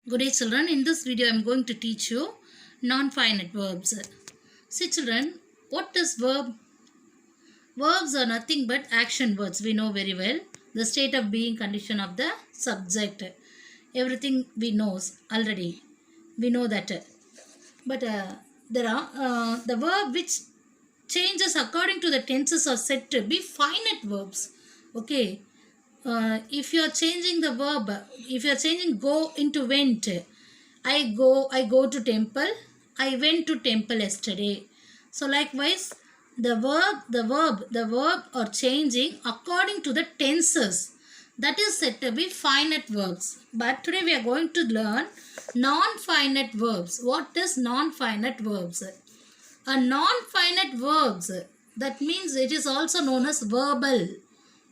Good day children, in this video I am going to teach you non-finite verbs. See children, what is verb? Verbs are nothing but action words, we know very well. The state of being condition of the subject. Everything we know already. We know that. But there are the verb which changes according to the tenses are said to be finite verbs. Okay. If you are changing the verb, if you are changing go into went, I go to temple, I went to temple yesterday. So likewise, the verb are changing according to the tenses. That is said to be finite verbs. But today we are going to learn non-finite verbs. What is non-finite verbs? A non-finite verbs, that means it is also known as verbal.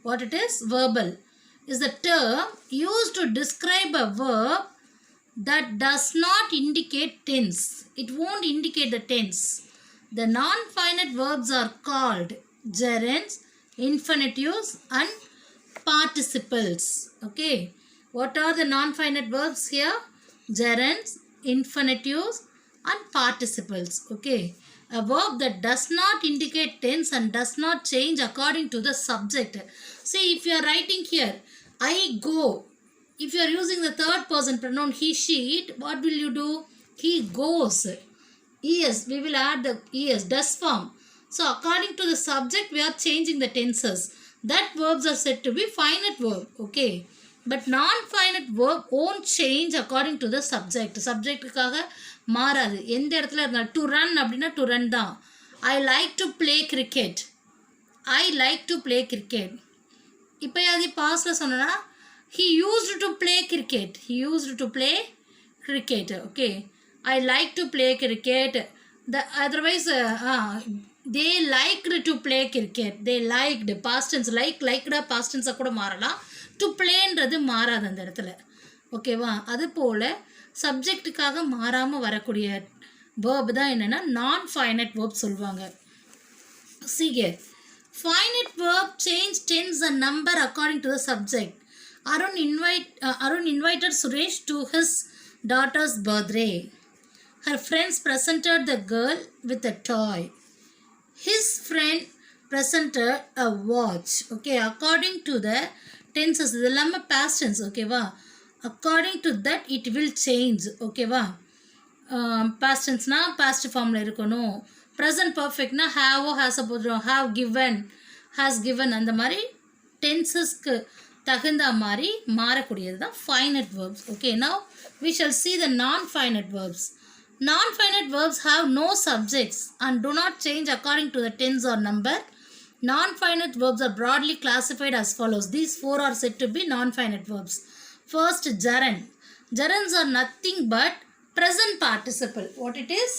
What it is? Verbal is the term used to describe a verb that does not indicate tense. It won't indicate the tense. The non-finite verbs are called gerunds, infinitives and participles. Okay. What are the non-finite verbs here? Gerunds, infinitives and participles. Okay. A verb that does not indicate tense and does not change according to the subject. See, if you are writing here, I go. If you are using the third person pronoun he, she, it, what will you do? He goes. Es, we will add the es, does form. So, according to the subject, we are changing the tenses. That verbs are said to be finite verb. Okay. But non-finite verb won't change according to the subject. Subjectக்காக மாறாது. எந்த இடத்துல இருந்தாலும் to run அப்படின்னா to run தான். I like to play cricket. I like to play cricket. இப்போ அது பாஸ்ட்ல சொன்னா he used to play cricket. He used to play cricket. Okay. I like to play cricket. The otherwise they liked to play cricket. They liked past tense liked past tense கூட மாறலாம். To playன்றது மாறாது அந்த இடத்துல. ஓகேவா? அது போல சப்ஜெக்ட்டுக்காக மாறாம வரக்கூடிய verb தான் என்னன்னா non-finite verb சொல்வாங்க. See here. Finite verb change tense and number according to the subject. Arun invited Suresh to his daughter's birthday. Her friends presented the girl with a toy. His friend presented a watch. Okay, according to the tenses, இதெல்லாம் past tense. Okay வா? According to that it will change. Okay வா? Past tense na past formல இருக்கணும். Present perfect na have has போடுறோம். Have given, has given அந்த மாதிரி tensesக்கு தகுந்த மாதிரி மாறக்கூடியது தான் finite verbs. Okay, now we shall see the non-finite verbs. Non-finite verbs have no subjects and do not change according to the tense or number. Non-finite verbs are broadly classified as follows. These four are said to be non-finite verbs. First, gerund. Gerunds are nothing but present participle. What it is?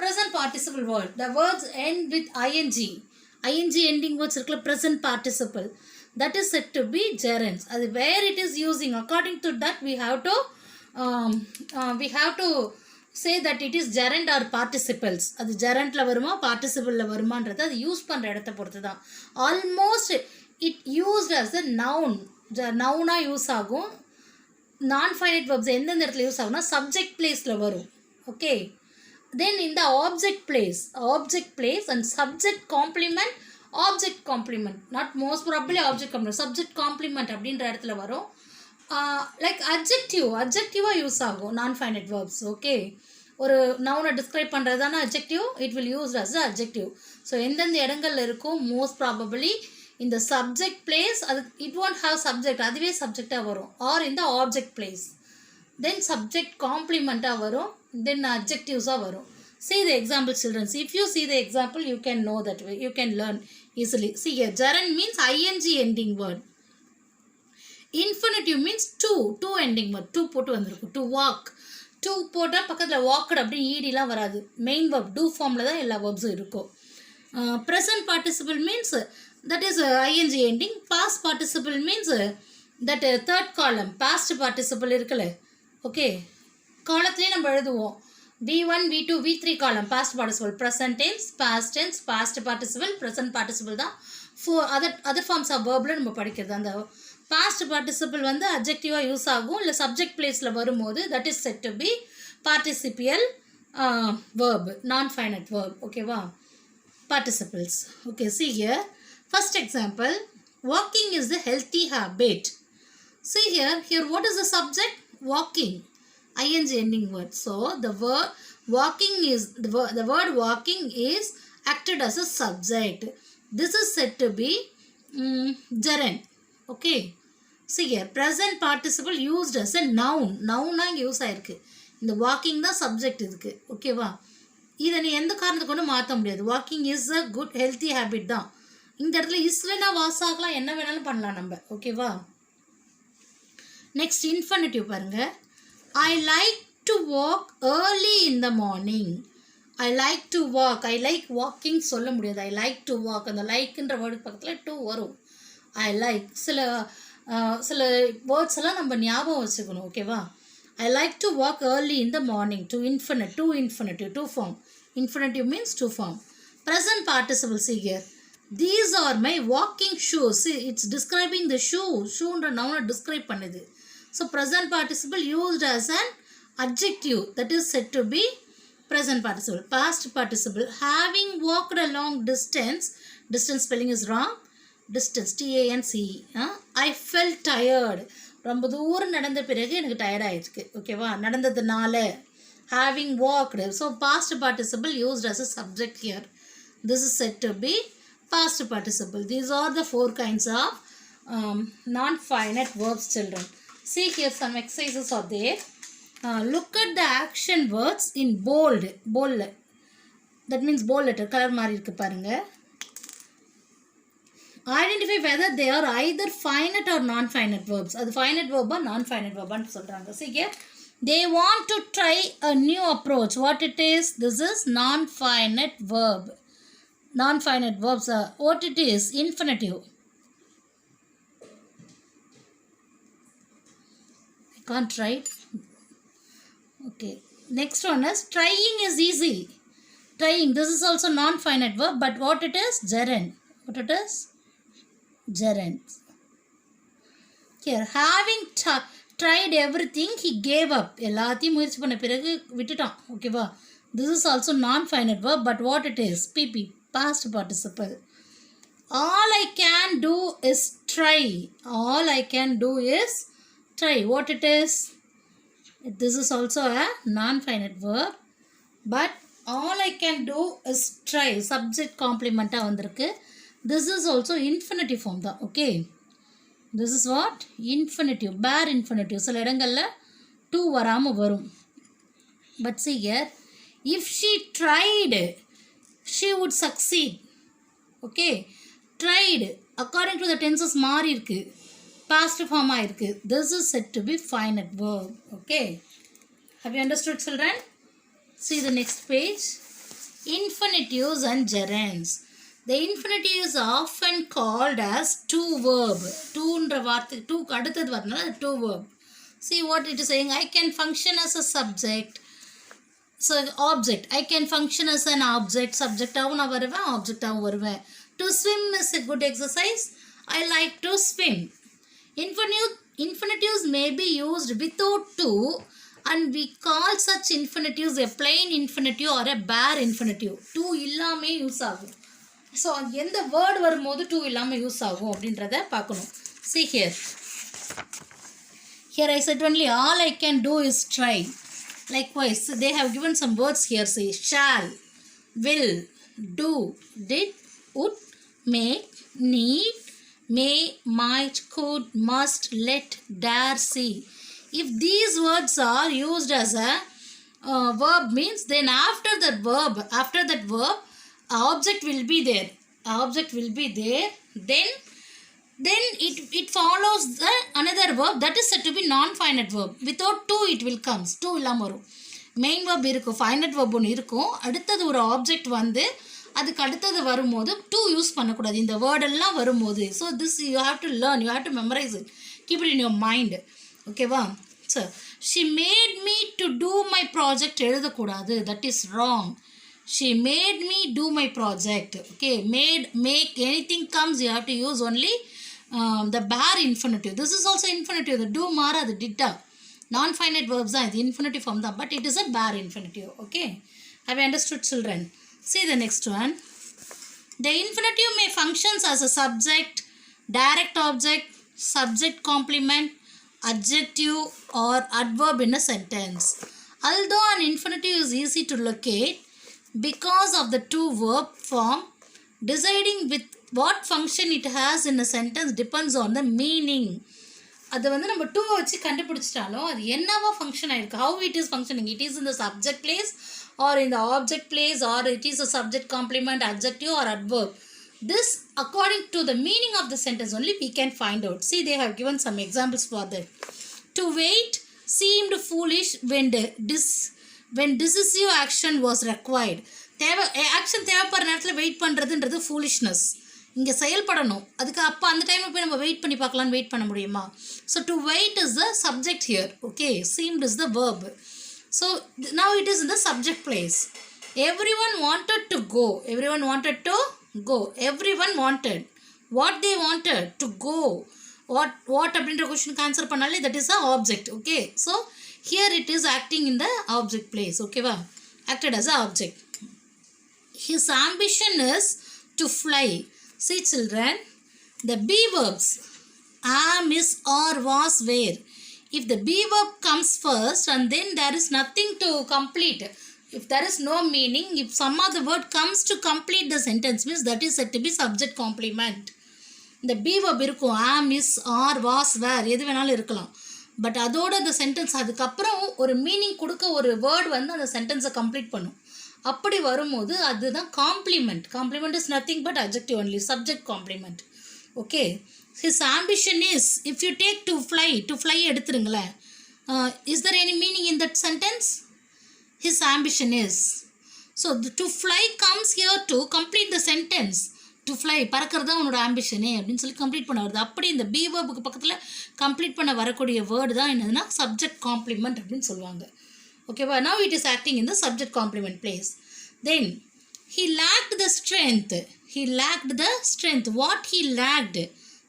Present participle word. The words end with ing. ing ending words are present participle. That is said to be gerunds. Where it is using, according to that we have to say that it is gerund or participles. அது gerundல வருமா participleல வருமான்றது அது use பண்ற இடத்தை பொறுத்து தான். Almost it used as a noun. noun use ஆகும். non-finite verbs எந்தெந்த இடத்துல யூஸ் ஆகும்னா subject placeல வரும். Okay. Then in the object place and subject complement, object complement, not most probably object complement, subject complement அப்படின்ற இடத்துல வரும். Like adjective யூஸ் ஆகும் non-finite verbs. Okay. ஒரு நவுனை டிஸ்கிரைப் பண்ணுறது தானே adjective, it will use as a adjective. So எந்தெந்த இடங்கள்ல இருக்கும் most probably in the subject place, அது it won't have subject, அதுவே சப்ஜெக்டாக வரும். or in the object place, then subject complement-ஆக வரும், then adjectives-ஆக வரும். See the example children. If you see the example you can know that way, you can learn easily. See here, gerund means ing ending word. Infinitive means to ending word. to போட்டு வந்திருக்கும். to walk. to போட்டால் பக்கத்தில் walked அப்படி ஈடிலாம் வராது. Main verb do ஃபார்மில் தான் எல்லா verbsம் இருக்கும். Present participle means that is ing ending. Past participle means that third column past participle இருக்குல்ல. ஓகே, காலத்துலேயே நம்ம எழுதுவோம் v1 v2 v3 column past participle, present tense, past tense, past participle, present participle தான். other forms of verbல நம்ம படிக்கிறது. அந்த past participle வந்து adjective use ஆகும் இல்லை subject placeல வரும்போது that is said to be participial verb, non-finite verb. ஓகேவா? Participles. Okay, see here. First example, walking is the healthy habit. See here what is the subject? Walking. ing ending word. So the word walking is the word walking is acted as a subject. This is said to be gerund. Okay. See here, present participle used as a noun. Noun ஆ use ஆயிருக்கு. இந்த walking தான் subject இதுக்கு. ஓகேவா? இதை நீ எந்த காரணத்தை கொண்டு மாற்ற முடியாது. Walking is a good healthy habit தான். இந்த இடத்துல இஸ்லனா வாஸ் ஆகலாம், என்ன வேணாலும் பண்ணலாம் நம்ம. ஓகேவா? நெக்ஸ்ட் இன்ஃபினிட்டிவ் பாருங்க. I like to walk early in the morning. I like to walk. I like walking சொல்ல முடியாது. I like to walk. அந்த லைக்ன்ற வேர்டு பக்கத்தில் to வரும். I like சில வேர்ட்ஸ் எல்லாம் நம்ம ஞாபகம் வச்சுக்கணும். ஓகேவா? I like to walk early in the morning. To infinitive, to form. Infinitive means to form. Present participle, see here. These are my walking shoes. See, it's describing the shoe. Shoeன்ற noun describe பண்ணுது. So present participle used as an adjective, that is said to be present participle. Past participle, having walked a long distance spelling is wrong. Distance, T-A-N-C-E. I felt tired. ரொம்ப தூரம் நடந்த பிறகு எனக்கு tired ஆயிடுச்சு. ஓகேவா? நடந்ததுனால having walked. So past participle used as a subject here. This is said to be past participle. These are the 4 kinds of non-finite verbs, children. See here, some exercises are there. Look at the action words in bold. That means bold letter. Color மாறி இருக்கு பாருங்க. Identify whether they are either finite or non-finite verbs. அது finite verb or non-finite verb ன்னு சொல்றாங்க. See here, they want to try a new approach. What it is? This is non-finite verb. Non-finite verbs are what it is? Infinitive. I can't write. Okay. Next one is trying is easy. Trying. This is also non-finite verb, but what it is? Gerund. What it is? Gerund. Here, having tried everything, he gave up. எல்லாத்தையும் முயற்சி பண்ண பிறகு விட்டுட்டான். ஓகேவா? This is also non-finite verb, but what it is? PP, past participle. All I can do is try. All I can do is try. What it is? This is also a non-finite verb, but all I can do is try. Subject complement வந்திருக்கு. This is also infinitive form தான். Okay. This is what? Infinitive. Bare infinitive. சில இடங்கள்ல to வராம வரும். But see here, if she tried, she would succeed. Okay. Tried. According to the tenses மாறி இருக்கு. Past form ஆயிருக்கு. This is said to be finite verb. Okay. Have you understood, children? See the next page. Infinitives and gerunds. The infinitive is often called as to verb. To வார்த்தை to அடுத்தது வரனால to verb. See what it is saying. I can function as a subject. So object. I can function as an object. Subject ஆவும் நான் வருவேன், object ஆவும் வருவேன். To swim is a good exercise. I like to swim. Infinitives may be used without to, and we call such infinitives a plain infinitive or a bare infinitive. To இல்லாமே use ஆகும். So எந்த word வரும்போது to இல்லாமல் use ஆகும் அப்படின்றத பார்க்கணும். See here. Here I said only all I can do is try. Likewise, they have given some words here. Say shall, will, do, did, would, make, need, may, might, could, must, let, dare, see. If these words are used as a verb means, then after that verb, object will be there. Object will be there. Then it follows the another verb that is said to be non-finite verb. Without to it will comes. To இல்லாம வரும். Main verb இருக்கும், finite verb ஒன்று இருக்கும். அடுத்தது ஒரு object வந்து அதுக்கு அடுத்தது வரும்போது to யூஸ் பண்ணக்கூடாது. இந்த வேர்டெல்லாம் வரும்போது. So this you have to learn, you have to memorise it, keep it in your mind. ஓகேவா? So she made me to do my project எழுதக்கூடாது. That is wrong. She made me do my project. Okay, make anything comes, you have to use only the bare infinitive. This is also infinitive. The do mara the didda. Non-finite verbs are the infinitive form, but it is a bare infinitive. Okay. Have you understood, children? See the next one. The infinitive may functions as a subject, direct object, subject complement, adjective or adverb in a sentence. Although an infinitive is easy to locate because of the two verb form, deciding with what function it has in a sentence depends on the meaning. அது வந்து நம்ம டூவை வச்சு கண்டுபிடிச்சிட்டாலும் அது என்னவா function ஆயிருக்கு, how it is functioning, it is in the subject place or in the object place or it is a subject complement, adjective or adverb. This according to the meaning of the sentence only we can find out. See, they have given some examples for that. To wait seemed foolish when decisive action was required. Action தேவைப்படுற நேரத்தில் wait பண்ணுறதுன்றது foolishness. இங்கே செயல்படணும், அதுக்கு அப்போ அந்த டைமில் போய் நம்ம வெயிட் பண்ணி பார்க்கலான்னு வெயிட் பண்ண முடியுமா? So to wait is the subject here. Okay, seemed is the verb. So now it is in the subject place. Everyone wanted to go. Everyone wanted to go. Everyone wanted. What they wanted to go. What அப்படின்ற கொஸ்டினுக்கு answer பண்ணாலே that is a object. Okay, so here it is acting in the object place. Okay va, acted as a object. His ambition is to fly. See children, the be verbs am, is, or, was, were. If the be verb comes first and then there is nothing to complete, if there is no meaning, if some other word comes to complete the sentence, means that is said to be subject complement. The be verb இருக்கும், am, is, or, was, were, எது வேணாலும் இருக்கலாம். But அதோட அந்த sentence அதுக்கப்புறம் ஒரு meaning கொடுக்க ஒரு வேர்டு வந்து அந்த சென்டென்ஸை கம்ப்ளீட் பண்ணும். அப்படி வரும்போது அதுதான் complement. Complement is nothing but adjective only, subject complement. Okay, his ambition is, if you take to fly எடுத்துருங்களேன், is there any meaning in that sentence? His ambition is. So to fly comes here to complete the sentence. To fly, பறக்கிறது தான் உன்னோட ஆம்பிஷனே அப்படின்னு சொல்லி complete பண்ண வருது. அப்படி இந்த பி வேர்புக்கு பக்கத்தில் கம்ப்ளீட் பண்ண வரக்கூடிய வேர்டு தான் என்னதுன்னா சப்ஜெக்ட் காம்ப்ளிமெண்ட் அப்படின்னு சொல்லுவாங்க. ஓகேவா, now it is acting in the subject complement place. Then he lacked the strength. What he lacked?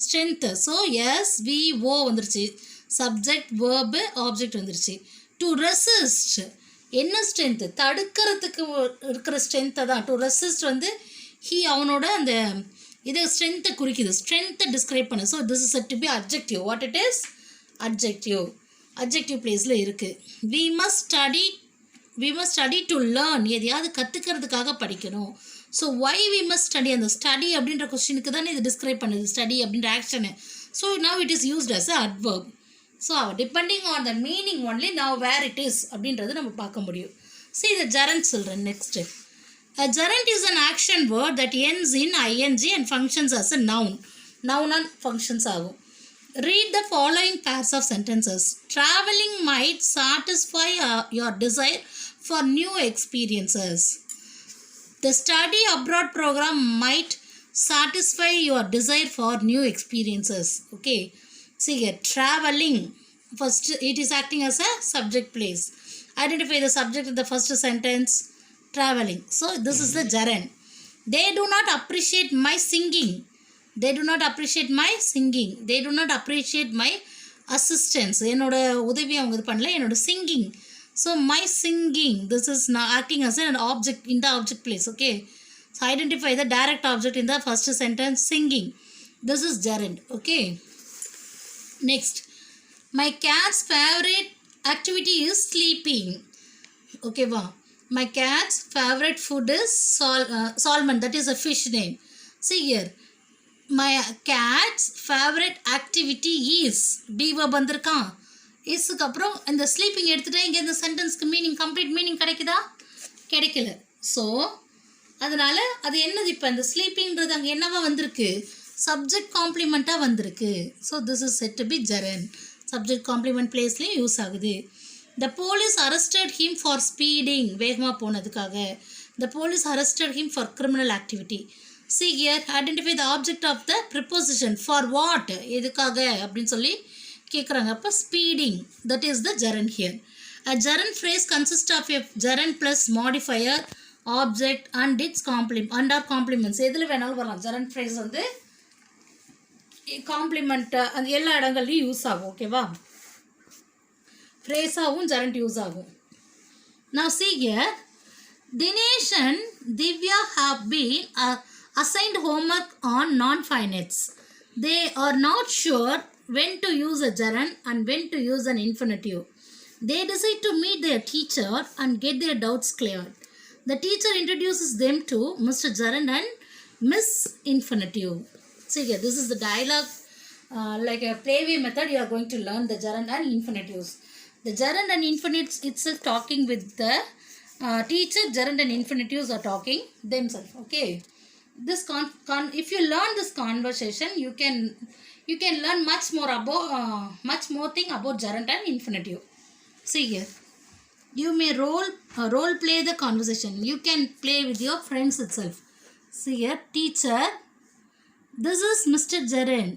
Strength. So yes, V O வந்துருச்சு, subject verb object வந்துருச்சு. To resist, என்ன ஸ்ட்ரென்த்? தடுக்கிறதுக்கு இருக்கிற ஸ்ட்ரென்த்தை தான். டு ரெசிஸ்ட் வந்து he அவனோட அந்த இதை ஸ்ட்ரென்த்தை குறிக்குது, ஸ்ட்ரென்த்தை டிஸ்கிரைப் பண்ணு. So this is said to be adjective. What it is? Adjective பிளேஸில் இருக்குது. we must study to learn. எதையாவது கற்றுக்கிறதுக்காக படிக்கணும். So why we must study, அந்த ஸ்டடி அப்படின்ற கொஸ்டினுக்கு தானே இது டிஸ்கிரைப் பண்ணுது, ஸ்டடி அப்படின்ற action. So now it is used as a adverb. So depending on the meaning only now where it is அப்படின்றது நம்ம பார்க்க முடியும். See the gerund children next. A gerund is an action word that ends in ing and functions as a noun. Noun and functions ஆகும். Read the following pairs of sentences. Traveling might satisfy your desire for new experiences. The study abroad program might satisfy your desire for new experiences. Okay. See here, traveling. First, it is acting as a subject place. Identify the subject in the first sentence. Traveling. So this is the gerund. They do not appreciate my singing. They do not appreciate my assistance. என்னோட உதவி அவங்க இது பண்ணல, என்னோட singing. So my singing, this is now acting as an object in the object place. Okay, so identify the direct object in the first sentence, singing. This is gerund. Okay, next, my cat's favorite activity is sleeping. Okay, wow. My cat's favorite food is salmon. That is a fish name. See here, my cat's favorite activity is be verb வந்திருக்கான். இஸ்க்கு அப்புறம் இந்த sleeping எடுத்துகிட்டா இங்கே இந்த சென்டென்ஸ்க்கு meaning, complete meaning கிடைக்குதா? கிடைக்கல. So அதனால் அது என்னது, இப்போ இந்த ஸ்லீப்பிங்கிறது அங்கே என்னவா வந்திருக்கு? சப்ஜெக்ட் காம்ப்ளிமெண்ட்டாக வந்திருக்கு. So this is said to be gerund. Subject complement பிளேஸ்லேயும் யூஸ் ஆகுது. The police arrested him for speeding. வேகமாக போனதுக்காக. The police arrested him for criminal activity. See here, identify the object of the preposition. For what? எதுக்காக அப்படின்னு சொல்லி கேட்குறாங்க. அப்போ speeding, that is the gerund here. A gerund phrase consists of a gerund plus modifier, object and its complement and or complements. எதில் வேணாலும் வரலாம். gerund phrase வந்து complement அந்த எல்லா இடங்கள்லையும் யூஸ் ஆகும். ஓகேவா? ஃப்ரேஸாகவும் gerund யூஸ் ஆகும். Now see here, Dinesh and Divya have been assigned homework on non-finites. They are not sure when to use a gerund and when to use an infinitive. They decide to meet their teacher and get their doubts cleared. The teacher introduces them to Mr. Gerund and Miss Infinitive. See here, this is the dialogue. Like a playway method, you are going to learn the gerund and infinitives. The gerund and infinitives itself talking with the teacher. Gerund and infinitives are talking themselves. Okay, this if you learn this conversation, you can learn much more about much more thing about gerund and infinitive. See here, you may role play the conversation. You can play with your friends itself. See here, teacher, this is Mr. Gerund.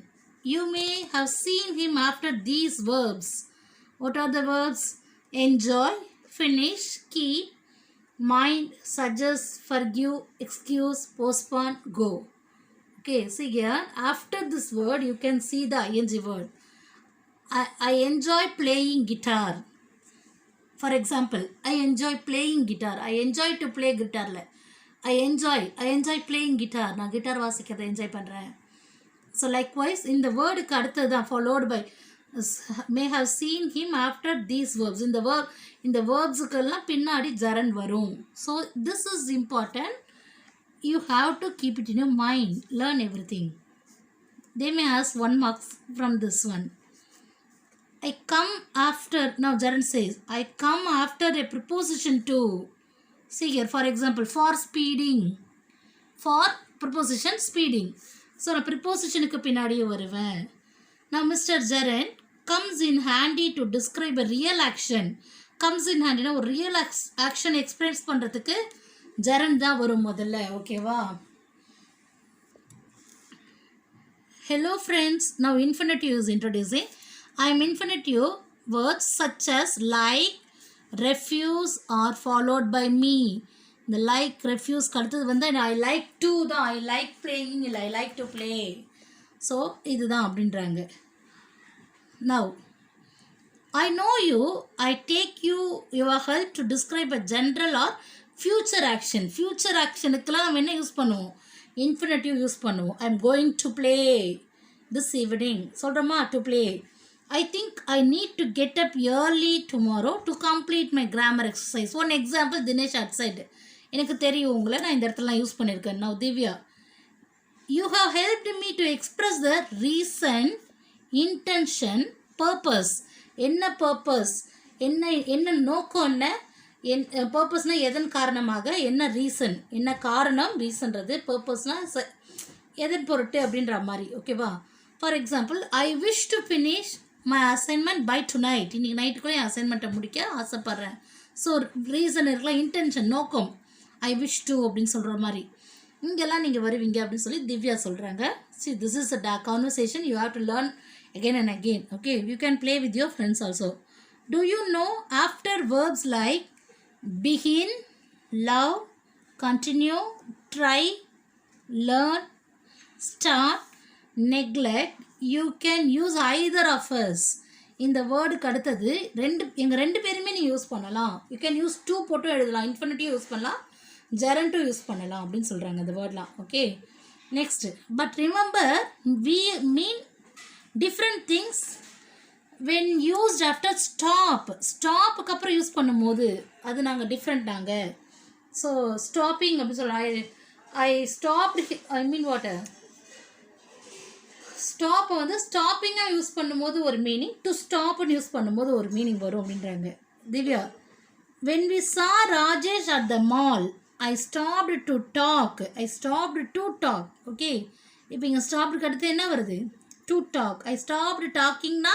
You may have seen him after these verbs. What are the verbs? Enjoy, finish, keep, mind, suggest, forgive, excuse, postpone, go. Okay, see here, after this word you can see the ing word. I enjoy playing guitar. For example, I enjoy playing guitar. I enjoy to play guitar. I enjoy playing guitar. நான் guitar வாசிக்கிறதை enjoy பண்ணுறேன். So likewise, in the word அடுத்தது followed by may have seen him after these verbs. இந்த verbsக்குலாம் பின்னாடி gerund வரும். So this is important. You have to keep it in your mind. Learn everything. They may ask 1 mark from this one. I come after. Now gerund says, I come after a preposition to. See here, for example, for speeding. For preposition speeding. So நான் ப்ரிப்போசிஷனுக்கு பின்னாடியே வருவேன். Now Mr. Gerund comes in handy to describe a real action. Comes in handy ஒரு real action express பண்ணுறதுக்கு gerund தான் வரும் முதல்ல. ஓகேவா? Hello friends. Now infinitive is introducing. I am infinitive words such as like, refuse are followed by me. இந்த like ரெஃப்யூஸ்க்கு அடுத்தது வந்து ஐ like to தான். ஐ லைக் பிளேயிங் இல்லை, I like to play. So இதுதான் அப்படின்றாங்க. Now I know you, I take your help to describe a general or future action. Future ஆக்ஷனுக்கெல்லாம் நம்ம என்ன யூஸ் பண்ணுவோம்? இன்ஃபினிட்டிவ் யூஸ் பண்ணுவோம். I am going to play this evening சொல்கிறோமா? To play. I think I need to get up early tomorrow to complete my grammar exercise. One example, Dinesh outside. எனக்கு தெரியும் உங்களை நான் இந்த இடத்துலலாம் யூஸ் பண்ணியிருக்கேன். Now Divya, you have helped me to express the reason, intention, purpose. என்ன purpose? என்ன நோக்கம்? என்ன purposeனா எதன் காரணமாக, என்ன ரீசன், என்ன காரணம், ரீசன்றது, purposeனா எதன் பொருட்டு அப்படின்ற மாதிரி. ஓகேவா? For example, I wish to finish my assignment by tonight. இன்றைக்கி நைட்டுக்குள்ளே என் அசைன்மெண்ட்டை முடிக்க ஆசைப்பட்றேன். ஸோ ரீசன் இருக்கலாம், இன்டென்ஷன், நோக்கம். ஐ விஷ் டு அப்படின்னு சொல்கிற மாதிரி. இங்கெல்லாம் நீங்கள் வருவீங்க அப்படின்னு சொல்லி திவ்யா சொல்கிறாங்க. See, this is a conversation you have to learn again and again. Okay, you can play with your friends also. Do you know after verbs like begin, love, continue, try, learn, start, neglect, you can use either of us. இந்த வேர்டுக்கு அடுத்தது எங்கள் ரெண்டு பேருமே நீங்கள் use பண்ணலாம். You can use two போட்டும் எழுதலாம். இன்ஃபினிட்டிவ் யூஸ் பண்ணலாம், ஜெரண்டும் யூஸ் பண்ணலாம் அப்படின்னு சொல்கிறாங்க அந்த வேர்ட்லாம். Okay, next. But remember, we mean different things when used after stop. ஸ்டாப்புக்கு அப்புறம் யூஸ் பண்ணும்போது அது நாங்கள் டிஃப்ரெண்ட் நாங்கள். ஸோ ஸ்டாப்பிங் அப்படின்னு சொல்கிறோம். ஐ ஸ்டாப்டு, ஐ மீன் வாட், ஸ்டாப்பை வந்து ஸ்டாப்பிங்காக யூஸ் பண்ணும்போது ஒரு மீனிங், டு ஸ்டாப்னு யூஸ் பண்ணும்போது ஒரு மீனிங் வரும் அப்படின்றாங்க. Divya, when we saw Rajesh at the mall, I stopped to talk. I stopped to talk. Okay, இப்போ இங்கே ஸ்டாப்டுக்கு அடுத்து என்ன வருது? To talk. ஐ ஸ்டாப்டு டாக்கிங்னா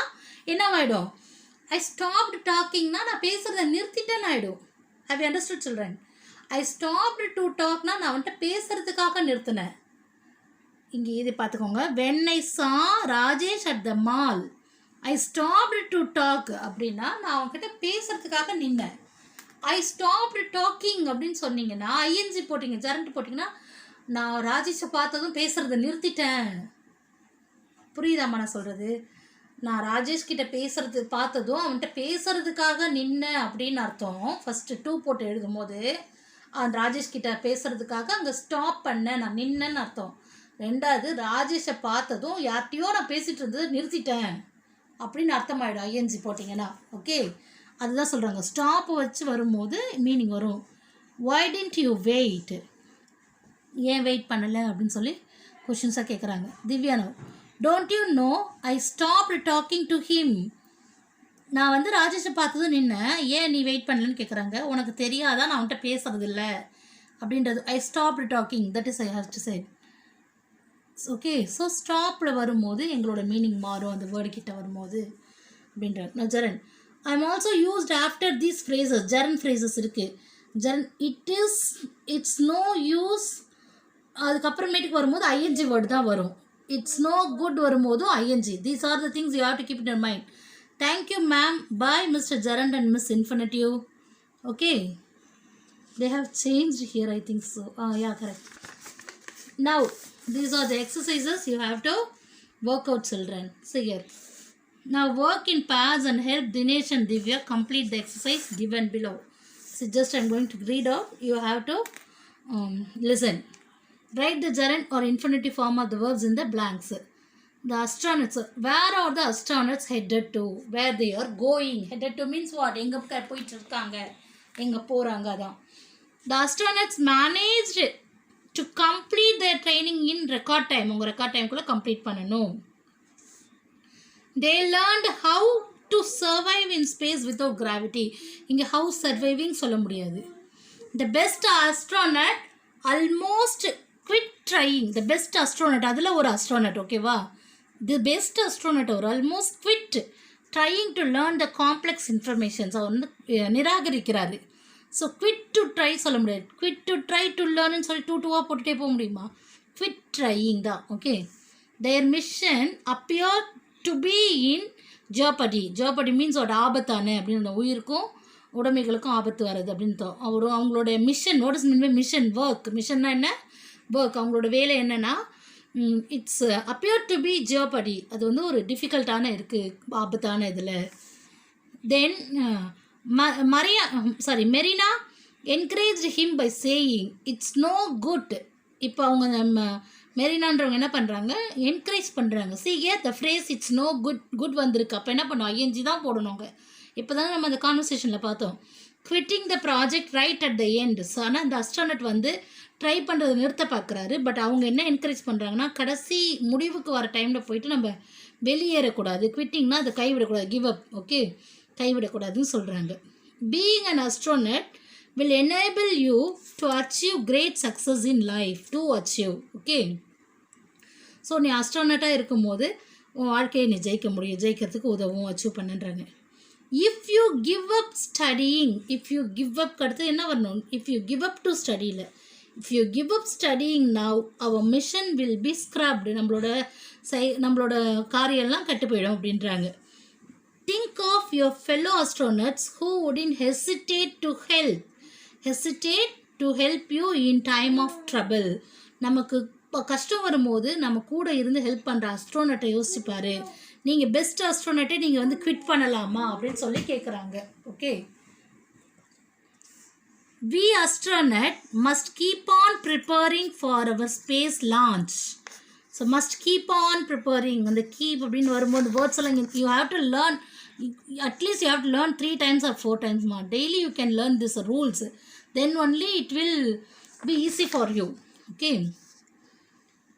என்னவாயிடும்? ஐ ஸ்டாப்டு டாக்கிங்னா நான் பேசுகிறத நிறுத்திட்டேன்னு ஆகிடும். Have you understood children? I stopped to டாக்னா நான் வந்துட்டு பேசுகிறதுக்காக நிறுத்தினேன். இங்கே இது பார்த்துக்கோங்க. when I saw Rajesh at the mall, I stopped to talk அப்படின்னா நான் அவங்ககிட்ட பேசுகிறதுக்காக நின்னேன். ஐ ஸ்டாப்டு டாக்கிங் அப்படின்னு சொன்னீங்கன்னா, ஐஎன்ஜி போட்டிங்க, ஜெரண்ட் போட்டிங்கன்னா, நான் ராஜேஷை பார்த்ததும் பேசுகிறத நிறுத்திட்டேன். புரியுதாம்மா நான் சொல்கிறது? நான் ராஜேஷ் கிட்ட பேசுறது பார்த்ததும் அவன்கிட்ட பேசுறதுக்காக நின்னேன் அப்படின்னு அர்த்தம். ஃபஸ்ட்டு 2 போட்டு எழுதும்போது ராஜேஷ் கிட்ட பேசுறதுக்காக அங்கே ஸ்டாப் பண்ணேன், நான் நின்னேன்னு அர்த்தம். 2வது ராஜேஷை பார்த்ததும் யார்கிட்டையோ நான் பேசிகிட்டு இருந்தது நிறுத்திட்டேன் அப்படின்னு அர்த்தமாயிடும் ஐஎன்ஜி போட்டிங்கன்னா. ஓகே, அதுதான் சொல்கிறாங்க. ஸ்டாப் வச்சு வரும்போது மீனிங் வரும். why didn't you wait? ஏன் வெயிட் பண்ணலை அப்படின்னு சொல்லி கொஷின்ஸாக கேட்குறாங்க. திவ்யானோ, don't you know I stopped talking to him? நான் வந்து ராஜேஷை பார்த்ததும் நின்னேன், ஏன் நீ வெயிட் பண்ணலன்னு கேட்குறாங்க. உனக்கு தெரியாதா நான் அவன்கிட்ட பேசுறது இல்லை அப்படின்றது. I stopped talking, that is I have to say. Okay, so ஸ்டாப்பில் வரும்போது எங்களோட மீனிங் மாறும் அந்த வேர்டு கிட்ட வரும்போது அப்படின்றார். நான் gerund, I am also used after these phrases. Gerund phrases இருக்குது. ஜெரன் இட்ஸ் நோ யூஸ், அதுக்கப்புறமேட்டுக்கு வரும்போது ஐஎன்ஜி வேர்டு தான் வரும். இட்ஸ் நோ குட் வரும்போதும் ING. These are the things you have to keep in your mind. Thank you ma'am. Bye Mister Gerund and Miss Infinitive. Okay, they have changed here, I think so. Yeah, correct. Now these are the exercises you have to work out, children. See here, now work in pairs and help Dinesh and Divya complete the exercise given below. So just I'm going to read out, you have to listen. Write the gerund or infinitive form of the verbs in the blanks. The astronauts, where are the astronauts headed to? Where they are going. Headed to means what? எங்க போயிட்டு இருக்காங்க, எங்க போறாங்க அதான். The astronauts managed to complete their training in record time. உங்கள் record டைம்குள்ளே complete பண்ணணும். They learned how to survive in space without gravity. இங்கே how surviving சொல்ல முடியாது. The best astronaut almost quit trying. The best astronaut, அதில் ஒரு astronaut, ஓகேவா? The best astronaut ஒரு almost quit trying to learn the complex information. அவர் வந்து நிராகரிக்கிறாரு. ஸோ குவிட் டு ட்ரை சொல்ல முடியாது. குவிட் டு ட்ரை டு லேர்ன்னு சொல்லி 2 போட்டுகிட்டே போக முடியுமா? குவிட் ட்ரையிங் தான். Okay, their mission appear to be in jeopardy. Jeopardy means ஒரு ஆபத்தானே அப்படின்னு, உயிருக்கும் உடைமைகளுக்கும் ஆபத்து வருது அப்படின்னு அவங்களோட mission. Notice mean mission work. மிஷன்னா என்ன? ஒர்க். அவங்களோட வேலை என்னென்னா its appear to be jeopardy. அது வந்து ஒரு டிஃபிகல்ட்டான இருக்குது, ஆபத்தான இதில். Then Marina encourage him by saying its no good. இப்போ அவங்க நம்ம மெரினான்றவங்க என்ன பண்ணுறாங்க? என்கரேஜ் பண்ணுறாங்க. சீகே the phrase its no good வந்திருக்கு. அப்போ என்ன பண்ணுவோம்? ஐஎன்ஜி தான் போடணுங்க. இப்போ தான் நம்ம அந்த கான்வர்சேஷனில் பார்த்தோம். Quitting the project right at the end. So ஆனால் இந்த அஸ்ட்ரானட் வந்து ட்ரை பண்ணுறதை நிறுத்த பார்க்குறாரு. பட் அவங்க என்ன என்கரேஜ் பண்ணுறாங்கன்னா, கடைசி முடிவுக்கு வர டைமில் போயிட்டு நம்ம வெளியேறக்கூடாது. குவிட்டிங்னா அதை கைவிடக்கூடாது, கிவ் அப். ஓகே, கைவிடக்கூடாதுன்னு சொல்கிறாங்க. Being an astronaut will enable you to achieve great success in life. To achieve. Okay, so நீ அஸ்ட்ரோனட்டாக இருக்கும்போது உன் வாழ்க்கையை நீ ஜெயிக்க முடியும், ஜெயிக்கிறதுக்கு உதவும், அச்சீவ் பண்ணுன்றாங்க. If you give up studying, if you give up அடுத்து என்ன வரணும்? If you give up to ஸ்டடியில், if you give up studying now our mission will be scrapped. நம்மளோட காரியெல்லாம் கட்டு போயிடும் அப்படின்றாங்க. Think of your fellow astronauts who wouldn't hesitate to help you in time of trouble. நமக்கு இப்போ கஷ்டம் வரும்போது நம்ம கூட இருந்து ஹெல்ப் பண்ணுற அஸ்ட்ரோனட்டை யோசிப்பார். நீங்கள் பெஸ்ட் அஸ்ட்ரோனட்டை நீங்கள் வந்து குவிட் பண்ணலாமா அப்படின்னு சொல்லி கேட்குறாங்க. Okay, we astronaut must keep on preparing for our space launch. So must keep on preparing. அந்த keep அப்படின்னு வரும்போது வேர்ட்ஸ் எல்லாம் you have to learn, at least you have to learn 3 times or 4 times more. Daily you can learn these rules. Then only it will be easy for you. Okay,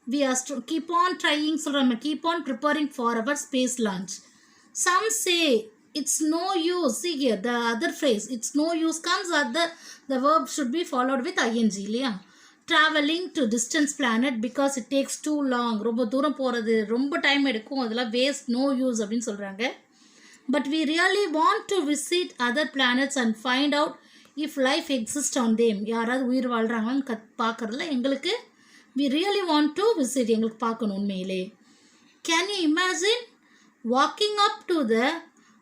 we keep on trying, keep on preparing for our space launch. Some say it's no use. See here, the other phrase, it's no use comes at the verb should be followed with ing இல்லையா? traveling to distance planet because it takes too long. ரொம்ப தூரம் போகிறது ரொம்ப time எடுக்கும், அதெல்லாம் waste, no use அப்படின்னு சொல்கிறாங்க. But we really want to visit other planets and find out if life exists on them. யாராவது உயிர் வாழ்கிறாங்கன்னு பார்க்குறதுல எங்களுக்கு we really want to visit. எங்களுக்கு பார்க்கணும் உண்மையிலே. Can you imagine walking up to the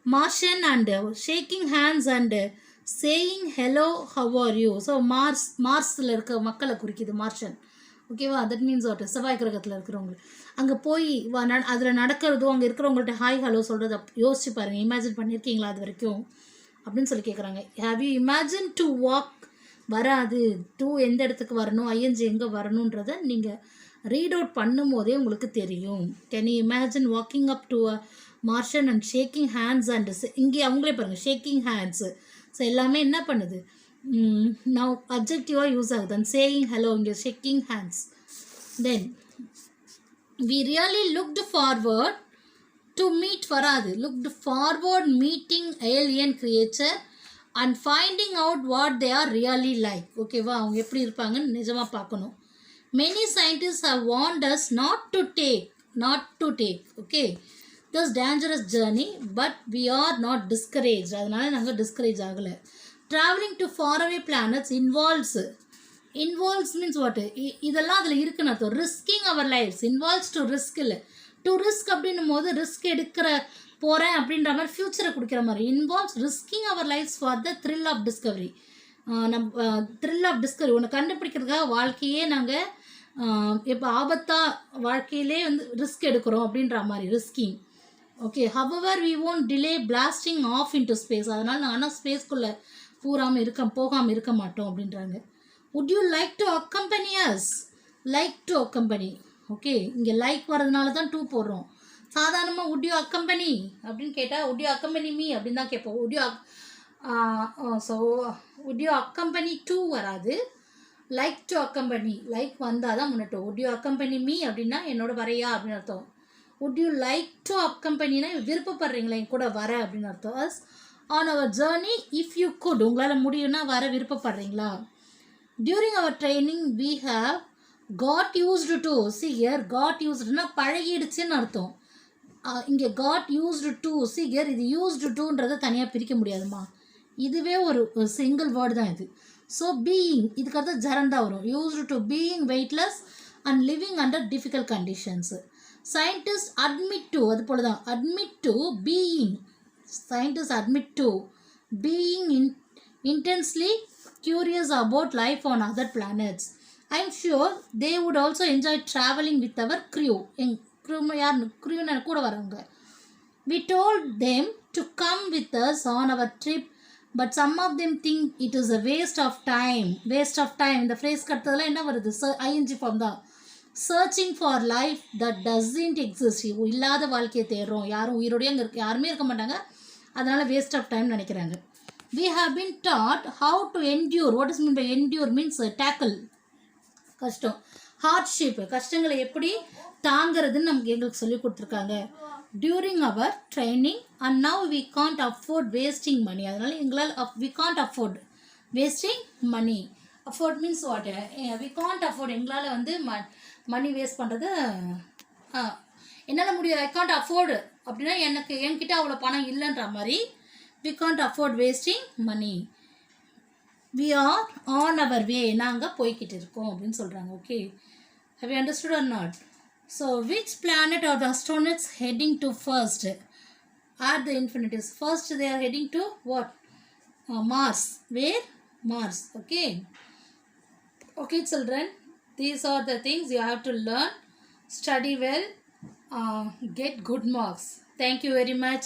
Martian and shaking hands and saying hello, how are you? So மார்ஸில் இருக்க மக்களை குறிக்குது மார்ஷன். ஓகேவா? தட் மீன்ஸ் வாட், செவ்வாய் கிரகத்தில் இருக்கிறவங்க அங்கே போய் அதில் நடக்கிறதோ அங்கே இருக்கிறவங்கள்ட்ட ஹாய் ஹலோ சொல்கிறத யோசிச்சு பாருங்கள். இமேஜின் பண்ணியிருக்கீங்களா அது வரைக்கும் அப்படின்னு சொல்லி கேட்குறாங்க. Have you imagine to walk? வராது. டு எந்த இடத்துக்கு வரணும், ஐஎன்ஜி எங்கே வரணுன்றதை நீங்கள் ரீட் அவுட் பண்ணும் போதே உங்களுக்கு தெரியும். Can you imagine walking up to a Martian and shaking hands and இங்கே அவங்களே பாருங்கள் ஷேக்கிங் ஹேண்ட்ஸு. ஸோ எல்லாமே என்ன பண்ணுது, now adjective use ஆகுது. and saying hello, இங்கே shaking hands. then we really looked forward to meet வராது. looked forward meeting alien creature and finding out what they are really like. ஓகேவா? அவங்க எப்படி இருப்பாங்கன்னு நிஜமாக பார்க்கணும். many scientists have warned us not to take okay this dangerous journey, but we are not discouraged. அதனால நாங்கள் discourage ஆகலை. traveling to faraway planets involves means what, இதெல்லாம் அதில் இருக்குன்னு அர்த்தம். risking our lives involves to risk இல்லை. to risk அப்படின்னும் போது ரிஸ்க் எடுக்கிற போகிறேன் அப்படின்ற மாதிரி ஃப்யூச்சரை கொடுக்குற மாதிரி. involves risking our lives for the thrill of discovery. நம்ம த்ரில் ஆஃப் டிஸ்கவரி ஒன்று கண்டுபிடிக்கிறதுக்காக வாழ்க்கையே நாங்கள் இப்போ ஆபத்தாக வாழ்க்கையிலே வந்து ரிஸ்க் எடுக்கிறோம் அப்படின்ற மாதிரி risking. Okay, however we won't delay blasting off into space. அதனால் நாங்கள் ஸ்பேஸ்க்குள்ளே போகாமல் இருக்க மாட்டோம் அப்படின்றாங்க. would you like to accompany us? like to accompany. Okay, இங்கே லைக் வரதுனால தான் டூ போடுறோம். சாதாரணமாக would you accompany அப்படின்னு கேட்டால் would you accompany me அப்படின்னு தான் கேட்போம். would you accompany to வராது. like to accompany, லைக் வந்தால் தான் முன்னட்டும். would you accompany me அப்படின்னா என்னோட வரையா அப்படின்னு அர்த்தம். would you like to accompanyனா விருப்பப்படுறீங்களா என் கூட வர அப்படின்னு அர்த்தம். as on our journey if you could, உங்களால் முடியும்னா வர விருப்பப்படுறீங்களா. during our training we have got used to. see here got usedனா பழகிடுச்சுன்னு அர்த்தம். இங்கே got used to. see here இது used toன்றதை தனியாக பிரிக்க முடியாதுமா. இதுவே ஒரு சிங்கிள் வேர்டு தான் இது. ஸோ பீயிங் இதுக்கு அடுத்து ஜரண்டா வரும். used to being weightless and living under difficult conditions. scientists admit to, அது போல தான் admit to being. scientists admit to being intensely curious about life on other planets. I'm sure they would also enjoy traveling with our crew. crew கூட வரவங்க. we told them to come with us on our trip, but some of them think it is a waste of time. இந்த phrase கட்டதெல்லாம் என்ன வருது, ing form தான். searching for life that doesn't exist. இல்லாத வாழ்க்கையை தேடுறோம். யாரும் உயிரோடையே அங்கே யாருமே இருக்க மாட்டாங்க, அதனால் வேஸ்ட் ஆஃப் டைம் நினைக்கிறாங்க. we have been taught how to endure. what is mean by endure means tackle, கஷ்டம். hardship, கஷ்டங்களை எப்படி தாங்கிறதுன்னு எங்களுக்கு சொல்லி கொடுத்துருக்காங்க during our training. and now we can't afford wasting money. அதனால் எங்களால் we can't afford wasting money. afford means what, we can't afford, எங்களால் வந்து மணி வேஸ்ட் பண்ணுறது என்னால் முடியாது. I can't afford அப்படின்னா என்கிட்ட அவ்வளோ பணம் இல்லைன்ற மாதிரி. we can't afford wasting money. we are on our way, நாங்கள் போய்கிட்டு இருக்கோம் அப்படின்னு சொல்கிறாங்க. Okay, have you understood or not? so which planet are the astronauts heading to first? At the infinities, first they are heading to what? Mars. where? Mars. okay children, these are the things you have to learn. Study well, get good marks. Thank you very much.